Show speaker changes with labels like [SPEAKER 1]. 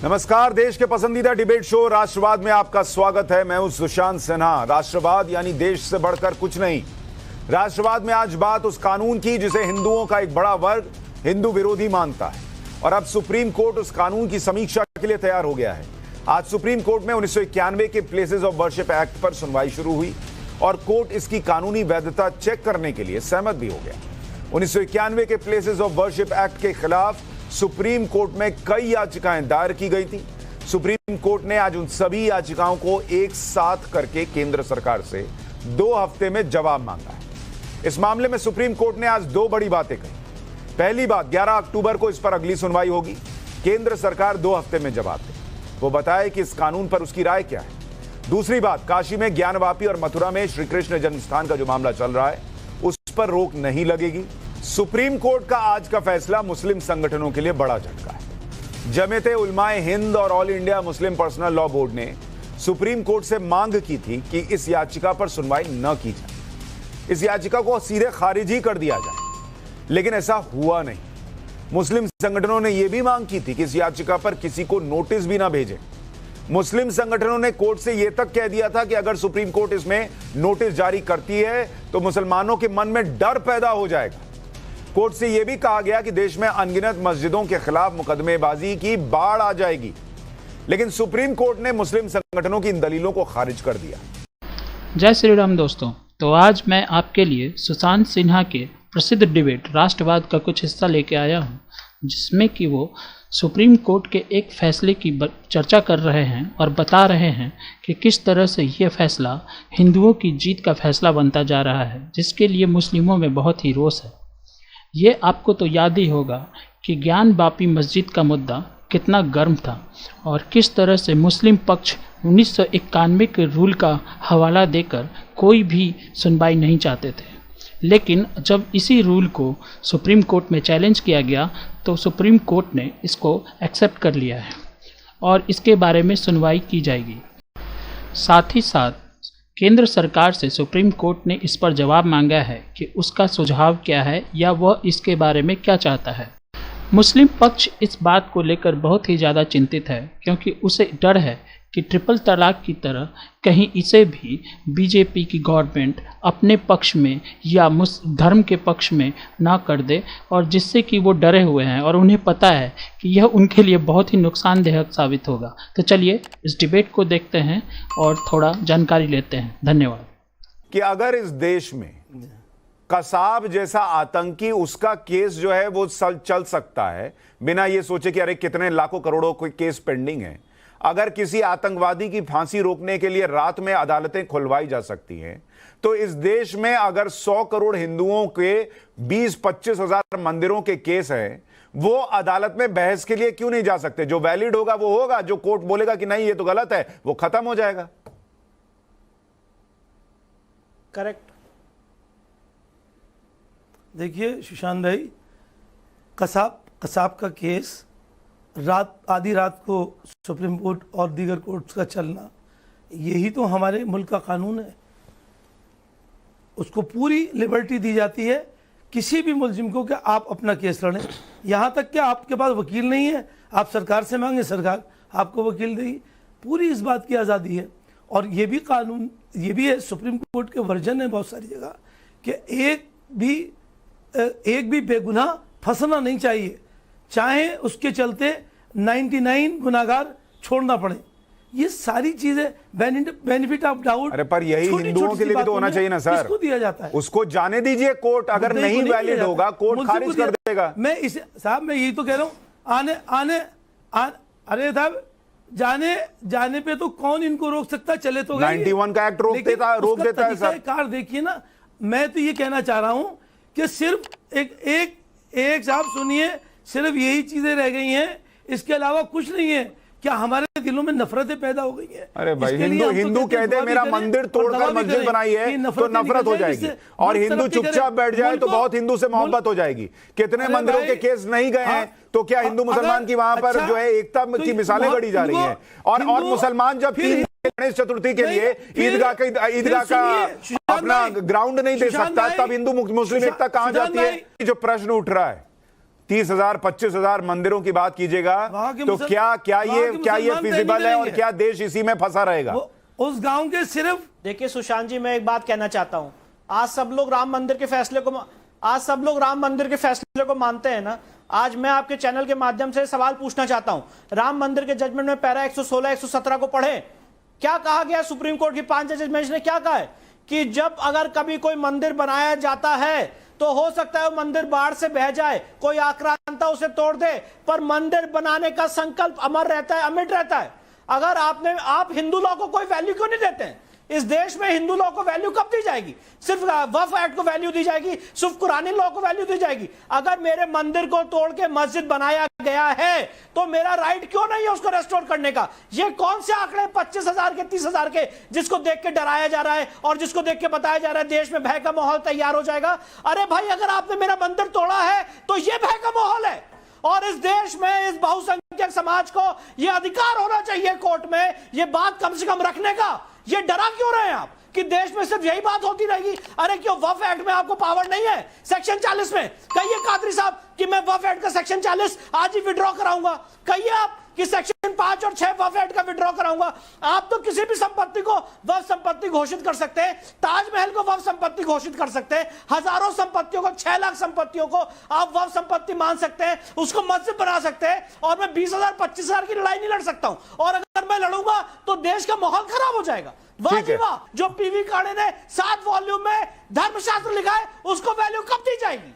[SPEAKER 1] नमस्कार, देश के पसंदीदा डिबेट शो राष्ट्रवाद में आपका स्वागत है। मैं हूं सुशांत सिन्हा। राष्ट्रवाद यानी देश से बढ़कर कुछ नहीं। राष्ट्रवाद में आज बात उस कानून की जिसे हिंदुओं का एक बड़ा वर्ग हिंदू विरोधी मानता है, और अब सुप्रीम कोर्ट उस कानून की समीक्षा के लिए तैयार हो गया है। आज सुप्रीम कोर्ट में 1991 के प्लेसेस ऑफ वर्शिप एक्ट पर सुनवाई शुरू हुई और कोर्ट इसकी कानूनी वैधता चेक करने के लिए सहमत भी हो गया। 1991 के प्लेसेस ऑफ वर्शिप एक्ट के खिलाफ सुप्रीम कोर्ट में कई याचिकाएं दायर की गई थी। सुप्रीम कोर्ट ने आज उन सभी याचिकाओं को एक साथ करके केंद्र सरकार से 2 हफ्ते में जवाब मांगा है। इस मामले में सुप्रीम कोर्ट ने आज 2 बड़ी बातें कही। पहली बात, 11 अक्टूबर को इस पर अगली सुनवाई होगी। केंद्र सरकार 2 हफ्ते में जवाब दे, वो बताए कि इस कानून पर उसकी राय क्या है। दूसरी बात, काशी में ज्ञानवापी और मथुरा में श्री कृष्ण जन्मस्थान का जो मामला चल रहा है उस पर रोक नहीं लगेगी। सुप्रीम कोर्ट का आज का फैसला मुस्लिम संगठनों के लिए बड़ा झटका है। जमीयत उलमाए हिंद और all India Muslim personal law board ने सुप्रीम कोर्ट से मांग की थी कि इस याचिका पर सुनवाई न की जाए, इस याचिका को सीधे खारिज ही कर दिया जाए, लेकिन ऐसा हुआ नहीं। मुस्लिम संगठनों ने यह भी मांग की थी कि इस याचिका पर किसी को नोटिस भी ना भेजें। मुस्लिम संगठनों ने कोर्ट से यह तक कह दिया था कि अगर सुप्रीम कोर्ट इसमें नोटिस जारी करती है तो मुसलमानों के मन में डर पैदा हो जाएगा। कोर्ट से यह भी कहा गया कि देश में अनगिनत मस्जिदों के खिलाफ मुकदमेबाजी की बाढ़ आ जाएगी, लेकिन सुप्रीम कोर्ट ने मुस्लिम संगठनों की इन दलीलों को खारिज कर दिया।
[SPEAKER 2] जय श्री राम दोस्तों, तो आज मैं आपके लिए सुशांत सिन्हा के प्रसिद्ध डिबेट राष्ट्रवाद का कुछ हिस्सा लेके आया हूं, जिसमें कि वो सुप्रीम कोर्ट के एक फैसले की चर्चा कर रहे हैं और बता रहे हैं कि किस तरह से ये फैसला हिंदुओं की जीत का फैसला बनता जा रहा है, जिसके लिए मुस्लिमों में बहुत ही रोष है। ये आपको तो याद ही होगा कि ज्ञानवापी मस्जिद का मुद्दा कितना गर्म था और किस तरह से मुस्लिम पक्ष 1991 के रूल का हवाला देकर कोई भी सुनवाई नहीं चाहते थे। लेकिन जब इसी रूल को सुप्रीम कोर्ट में चैलेंज किया गया तो सुप्रीम कोर्ट ने इसको एक्सेप्ट कर लिया है और इसके बारे में सुनवाई की जाएगी। साथ ही साथ केंद्र सरकार से सुप्रीम कोर्ट ने इस पर जवाब मांगा है कि उसका सुझाव क्या है या वह इसके बारे में क्या चाहता है। मुस्लिम पक्ष इस बात को लेकर बहुत ही ज़्यादा चिंतित है, क्योंकि उसे डर है कि ट्रिपल तलाक की तरह कहीं इसे भी बीजेपी की गवर्नमेंट अपने पक्ष में या धर्म के पक्ष में ना कर दे, और जिससे कि वो डरे हुए हैं और उन्हें पता है कि यह उनके लिए बहुत ही नुकसानदेह साबित होगा। तो चलिए इस डिबेट को देखते हैं और थोड़ा जानकारी लेते हैं। धन्यवाद।
[SPEAKER 1] कि अगर इस देश में कसाब जैसा आतंकी, उसका केस जो है वो चल सकता है बिना ये सोचे कि अरे कितने लाखों करोड़ों कोई केस पेंडिंग है। अगर किसी आतंकवादी की फांसी रोकने के लिए रात में अदालतें खुलवाई जा सकती हैं, तो इस देश में अगर 100 करोड़ हिंदुओं के 20-25 हजार मंदिरों के केस हैं, वो अदालत में बहस के लिए क्यों नहीं जा सकते? जो वैलिड होगा वो होगा, जो कोर्ट बोलेगा कि नहीं ये तो गलत है वो खत्म हो जाएगा।
[SPEAKER 3] करेक्ट। देखिए सुशांत भाई, कसाब का केस आधी रात को सुप्रीम कोर्ट और दीगर कोर्ट्स का चलना, यही तो हमारे मुल्क का कानून है। उसको पूरी लिबर्टी दी जाती है किसी भी मुलजिम को कि आप अपना केस लड़ें। यहाँ तक कि आपके पास वकील नहीं है, आप सरकार से मांगे, सरकार आपको वकील देगी। पूरी इस बात की आज़ादी है। और ये भी कानून, ये भी है, सुप्रीम कोर्ट के वर्जन है बहुत सारी जगह कि एक भी बेगुनाह फंसना नहीं चाहिए, चाहे उसके चलते 99 गुनाहगार छोड़ना पड़े। ये सारी चीजें बेनिफिट ऑफ डाउट।
[SPEAKER 1] अरे पर यही हिंदुओं के लिए भी तो होना चाहिए ना सर।
[SPEAKER 3] किसको दिया जाता है?
[SPEAKER 1] उसको जाने दीजिए, कोर्ट अगर नहीं वैलिड होगा कोर्ट खारिज कर देगा।
[SPEAKER 3] मैं इसे साहब, मैं यही तो कह रहा हूं। अरे साहब, जाने पे तो कौन इनको रोक सकता? चले तो
[SPEAKER 1] 91 का एक्ट रोक देता है सर।
[SPEAKER 3] कार देखिए ना। मैं तो ये कहना चाह रहा हूं कि सिर्फ एक साहब सुनिए, सिर्फ यही चीजें रह गई हैं, इसके अलावा कुछ नहीं है। क्या हमारे दिलों में नफरतें पैदा हो गई हैं?
[SPEAKER 1] अरे भाई, हिंदू कहते हैं मेरा मंदिर तोड़कर मस्जिद बनाई है तो नफरत हो जाएगी, और हिंदू चुपचाप बैठ जाए तो बहुत हिंदू से मोहब्बत हो जाएगी। कितने मंदिरों के केस नहीं गए हैं, तो क्या हिंदू मुसलमान की वहां पर जो है एकता की मिसालें गढ़ी जा रही हैं? और मुसलमान जब गणेश चतुर्थी के लिए ईदगाह का अपना ग्राउंड नहीं दे सकता, तब हिंदू मुस्लिम एकता कहां जाती है? जो प्रश्न उठ रहा है 30,000 25,000 मंदिरों की बात कीजिएगा,
[SPEAKER 3] वहाँ के
[SPEAKER 1] तो
[SPEAKER 3] मुसल-
[SPEAKER 1] क्या
[SPEAKER 3] वहाँ
[SPEAKER 1] ये
[SPEAKER 3] के मुसलमान
[SPEAKER 1] फिजिबल
[SPEAKER 3] कहीं
[SPEAKER 1] है
[SPEAKER 3] नहीं
[SPEAKER 1] और
[SPEAKER 3] है।
[SPEAKER 1] क्या देश इसी में फंसा रहेगा?
[SPEAKER 3] उस गांव के सिर्फ
[SPEAKER 4] देखिए सुशांत जी, मैं एक बात कहना चाहता हूं। आज सब लोग राम मंदिर के फैसले को मानते हैं ना। आज मैं आपके चैनल के माध्यम से सवाल पूछना चाहता हूं। राम मंदिर के जजमेंट में पैरा 116 117 को पढ़े, क्या कहा गया? सुप्रीम कोर्ट की 5 जजमेंट ने क्या कहा है कि जब अगर कभी कोई मंदिर बनाया जाता है तो हो सकता है वो मंदिर बाढ़ से बह जाए, कोई आक्रांता उसे तोड़ दे, पर मंदिर बनाने का संकल्प अमर रहता है, अमिट रहता है। अगर आप हिंदू लॉ को कोई वैल्यू क्यों नहीं देते हैं? इस देश में हिंदू लॉ को वैल्यू कब दी जाएगी? सिर्फ वक्फ एक्ट को वैल्यू दी जाएगी, सिर्फ कुरानी लॉ को वैल्यू दी जाएगी। अगर मेरे मंदिर को तोड़ के मस्जिद बनाया गया है तो मेरा राइट क्यों नहीं है उसको रेस्टोर करने का? ये कौन से आंकड़े 25,000 के 30,000 के जिसको देख के डराया जा रहा है और जिसको देख के बताया जा रहा है देश में भय का माहौल तैयार हो जाएगा? अरे भाई, अगर आपने मेरा मंदिर तोड़ा है तो यह भय का माहौल है। और इस देश में इस बहुसंख्यक समाज को यह अधिकार होना चाहिए कोर्ट में यह बात कम से कम रखने का। ये डरा क्यों रहे हैं आप कि देश में सिर्फ यही बात होती रहेगी? अरे क्यों वक्फ एक्ट में आपको पावर नहीं है? सेक्शन 40 में कहिए कादरी साहब कि मैं वक्फ एक्ट का सेक्शन 40 आज ही विड्रॉ कराऊंगा। कहिए आप कि सेक्शन 5 और 6 वक्फ एक्ट का विड्रॉ कराऊंगा। आप तो किसी भी संपत्ति को वक्फ संपत्ति घोषित कर सकते हैं, ताजमहल को वक्फ संपत्ति घोषित कर सकते हैं, हजारों संपत्तियों को, 6 लाख संपत्तियों को आप वक्फ संपत्ति मान सकते हैं, उसको मस्जिद बना सकते हैं। और मैं 20,000 25,000 की लड़ाई नहीं लड़ सकता हूं, और अगर मैं लड़ूंगा तो देश का माहौल खराब हो जाएगा। वाह जी वाह, जो पीवी काड़े ने 7 वॉल्यूम में धर्मशास्त्र लिखा है उसको वैल्यू कब दी जाएगी?